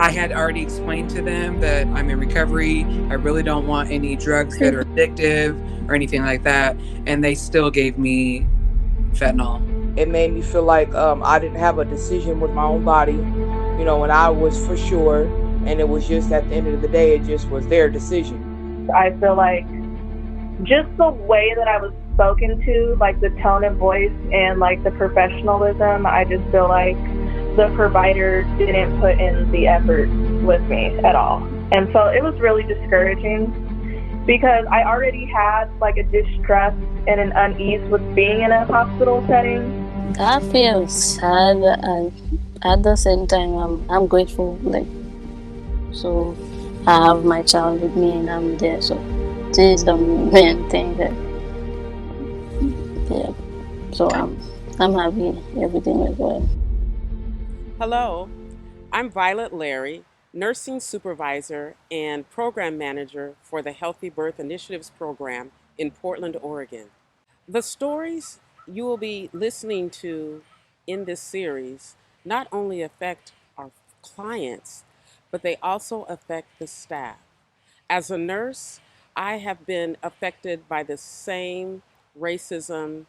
I had already explained to them that I'm in recovery. I really don't want any drugs that are addictive or anything like that. And they still gave me fentanyl. It made me feel like I didn't have a decision with my own body, and I was for sure. And it was just at the end of the day, it just was their decision. I feel like just the way that I was spoken to, like the tone of voice and like the professionalism, I just feel like the provider didn't put in the effort with me at all. And so it was really discouraging because I already had like a distrust and an unease with being in a hospital setting. I feel sad and at the same time I'm grateful. Like, so I have my child with me and I'm there. So this is the main thing that, yeah. So I'm happy everything went well. Hello, I'm Violet Larry, Nursing Supervisor and Program Manager for the Healthy Birth Initiatives Program in Portland, Oregon. The stories you will be listening to in this series not only affect our clients, but they also affect the staff. As a nurse, I have been affected by the same racism,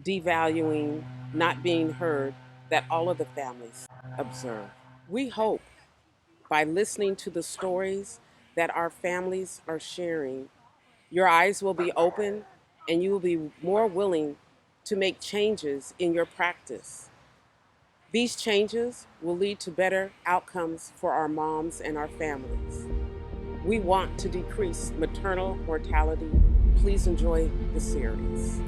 devaluing, not being heard that all of the families observe. We hope by listening to the stories that our families are sharing, your eyes will be open and you will be more willing to make changes in your practice. These changes will lead to better outcomes for our moms and our families. We want to decrease maternal mortality. Please enjoy the series.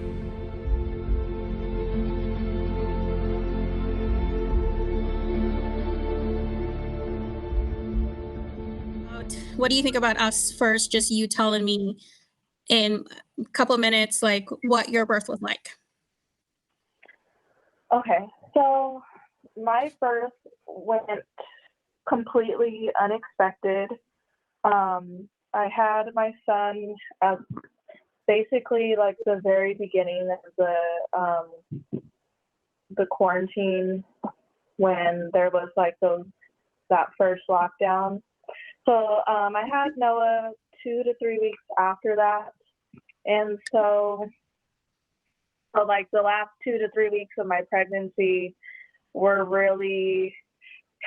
What do you think about us first? Just you telling me in a couple minutes, like what your birth was like. Okay, so my birth went completely unexpected. I had my son at basically like the very beginning of the quarantine when there was like that first lockdown. So I had Noah 2 to 3 weeks after that, and so like the last 2 to 3 weeks of my pregnancy were really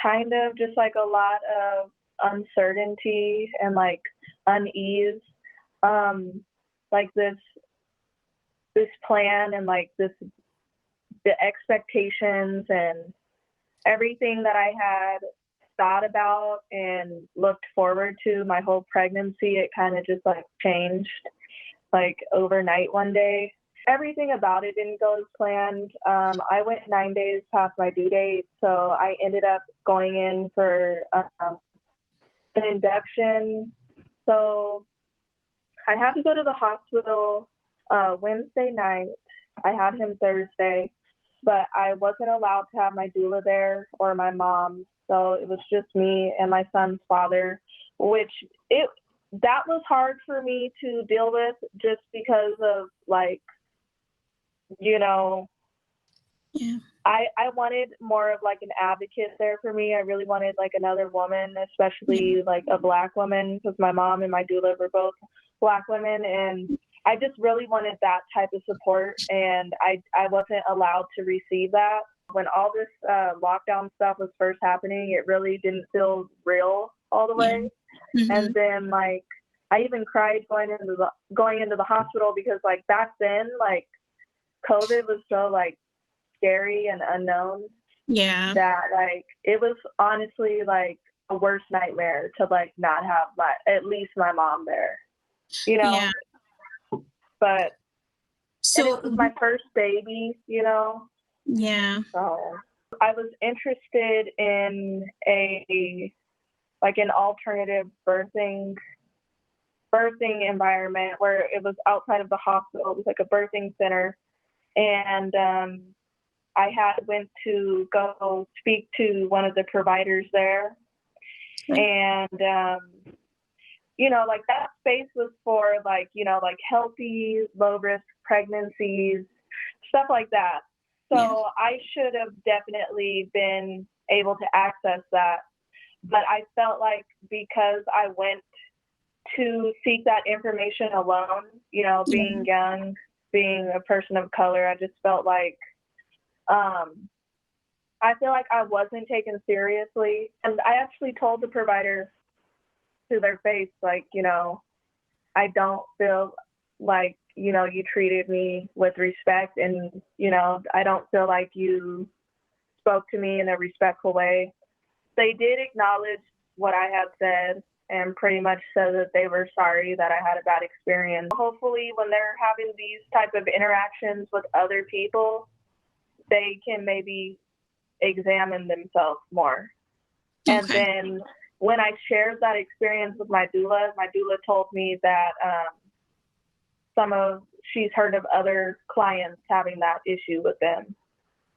kind of just like a lot of uncertainty and like unease. Like this plan and like the expectations and everything that I had thought about and looked forward to my whole pregnancy, it kind of just like changed like overnight one day. Everything about it didn't go as planned. I went 9 days past my due date, so I ended up going in for an induction. So I had to go to the hospital Wednesday night. I had him Thursday, but I wasn't allowed to have my doula there or my mom. So it was just me and my son's father, which that was hard for me to deal with just because of like, Yeah. I wanted more of like an advocate there for me. I really wanted like another woman, especially like a Black woman, because my mom and my doula were both Black women, and I just really wanted that type of support, and I wasn't allowed to receive that. When all this lockdown stuff was first happening, it really didn't feel real all the way. Mm-hmm. And then like I even cried going into the hospital because like back then like COVID was so like scary and unknown. Yeah. That like it was honestly like a worst nightmare to like not have at least my mom there. Yeah. But so it was my first baby, Yeah. So I was interested in an alternative birthing environment where it was outside of the hospital. It was like a birthing center, and I went to go speak to one of the providers there, and like that space was for like healthy, low risk pregnancies, stuff like that. So I should have definitely been able to access that. But I felt like because I went to seek that information alone, you know, being young, being a person of color, I just felt like I feel like I wasn't taken seriously. And I actually told the provider to their face, like, you know, I don't feel like, you know, you treated me with respect, and, you know, I don't feel like you spoke to me in a respectful way. They did acknowledge what I had said and pretty much said that they were sorry that I had a bad experience. Hopefully when they're having these type of interactions with other people, they can maybe examine themselves more. And then when I shared that experience with my doula told me that she's heard of other clients having that issue with them.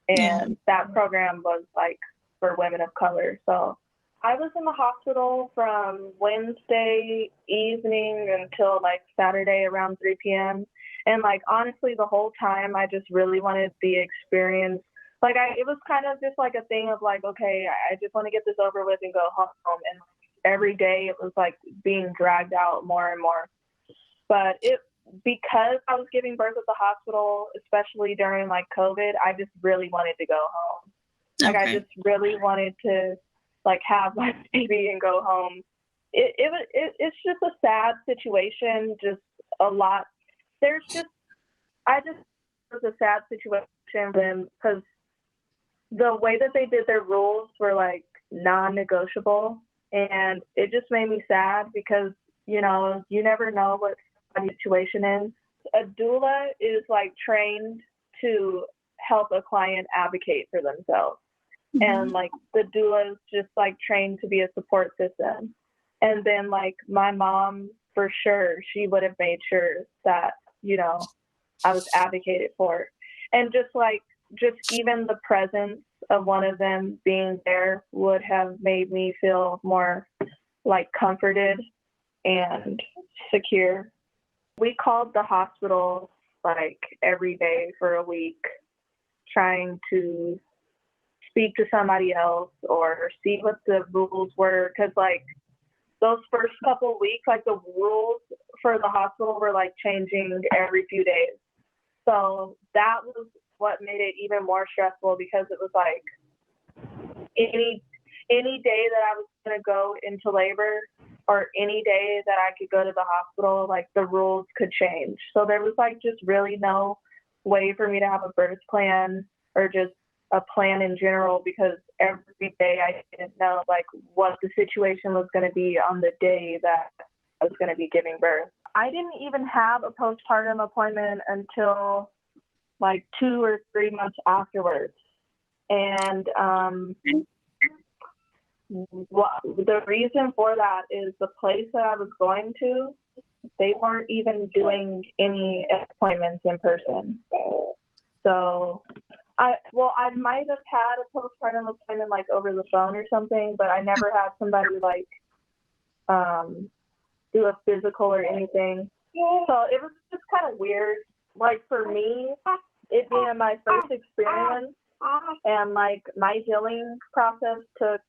And that program was like for women of color. So I was in the hospital from Wednesday evening until like Saturday around 3 p.m. And like, honestly, the whole time I just really wanted the experience. Like it was kind of just like a thing of like, okay, I just want to get this over with and go home. And every day it was like being dragged out more and more. But because I was giving birth at the hospital, especially during like COVID, I just really wanted to go home. Like I just really wanted to like have my baby and go home. It's just a sad situation. Just a lot. It was a sad situation because the way that they did their rules were like non-negotiable, and it just made me sad because, you know, you never know what the situation is. A doula is like trained to help a client advocate for themselves. And like the doula is just like trained to be a support system. And then like my mom, for sure, she would have made sure that, you know, I was advocated for. And just even the presence of one of them being there would have made me feel more like comforted and secure. We called the hospital like every day for a week, trying to speak to somebody else or see what the rules were. Cause like those first couple weeks, like the rules for the hospital were like changing every few days. So that was what made it even more stressful, because it was like any day that I was going to go into labor or any day that I could go to the hospital, like the rules could change. So there was like just really no way for me to have a birth plan or just a plan in general, because every day I didn't know like what the situation was going to be on the day that I was going to be giving birth. I didn't even have a postpartum appointment until like 2 or 3 months afterwards. And the reason for that is the place that I was going to, they weren't even doing any appointments in person. So I might have had a postpartum appointment like over the phone or something, but I never had somebody like do a physical or anything. So it was just kind of weird. Like for me, it being my first experience, and like my healing process took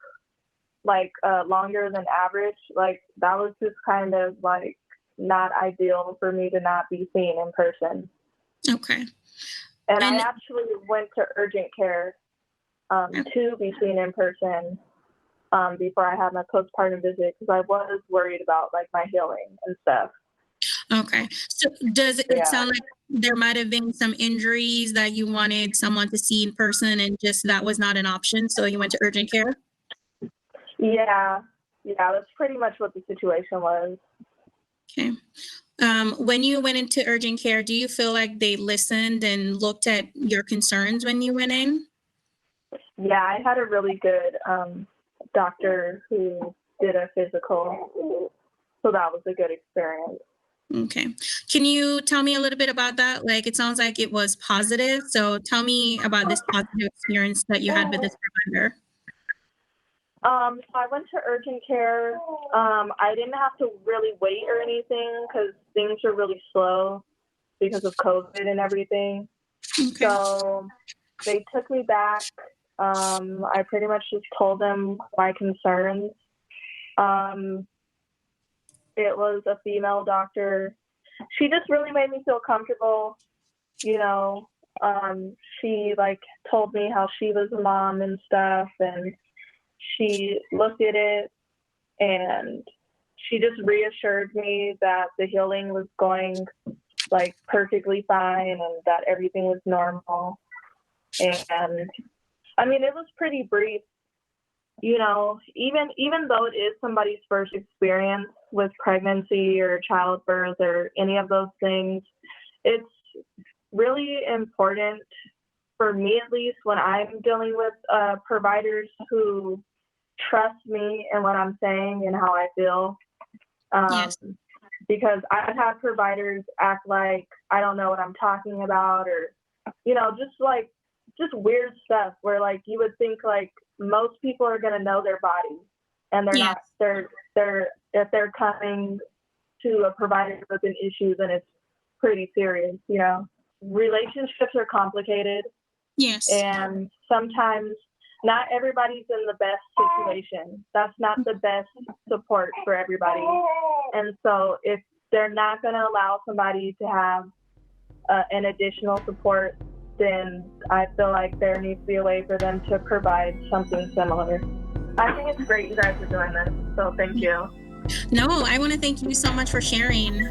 like longer than average. Like that was just kind of like not ideal for me to not be seen in person. Okay. And I actually went to urgent care to be seen in person before I had my postpartum visit, because I was worried about like my healing and stuff. Okay. So does it sound like there might have been some injuries that you wanted someone to see in person and just that was not an option, so you went to urgent care? Yeah, that's pretty much what the situation was. Okay. When you went into urgent care, do you feel like they listened and looked at your concerns when you went in? Yeah, I had a really good doctor who did a physical, so that was a good experience. Okay. Can you tell me a little bit about that? Like, it sounds like it was positive. So tell me about this positive experience that you had with this provider. So I went to urgent care. I didn't have to really wait or anything because things were really slow because of COVID and everything. Okay. So they took me back. I pretty much just told them my concerns, It was a female doctor. She just really made me feel comfortable. You know, she like told me how she was a mom and stuff, and she looked at it and she just reassured me that the healing was going like perfectly fine and that everything was normal. And I mean, it was pretty brief. You know, even though it is somebody's first experience with pregnancy or childbirth or any of those things, it's really important for me, at least, when I'm dealing with providers who trust me and what I'm saying and how I feel. Yes. Because I've had providers act like I don't know what I'm talking about, or, you know, just weird stuff where like you would think like most people are going to know their body, and they're Yes. not. If they're coming to a provider with an issue, then it's pretty serious. You know, relationships are complicated, Yes. and sometimes not everybody's in the best situation. That's not the best support for everybody. And so if they're not going to allow somebody to have an additional support, then I feel like there needs to be a way for them to provide something similar. I think it's great you guys are doing this, so thank you. No, I want to thank you so much for sharing.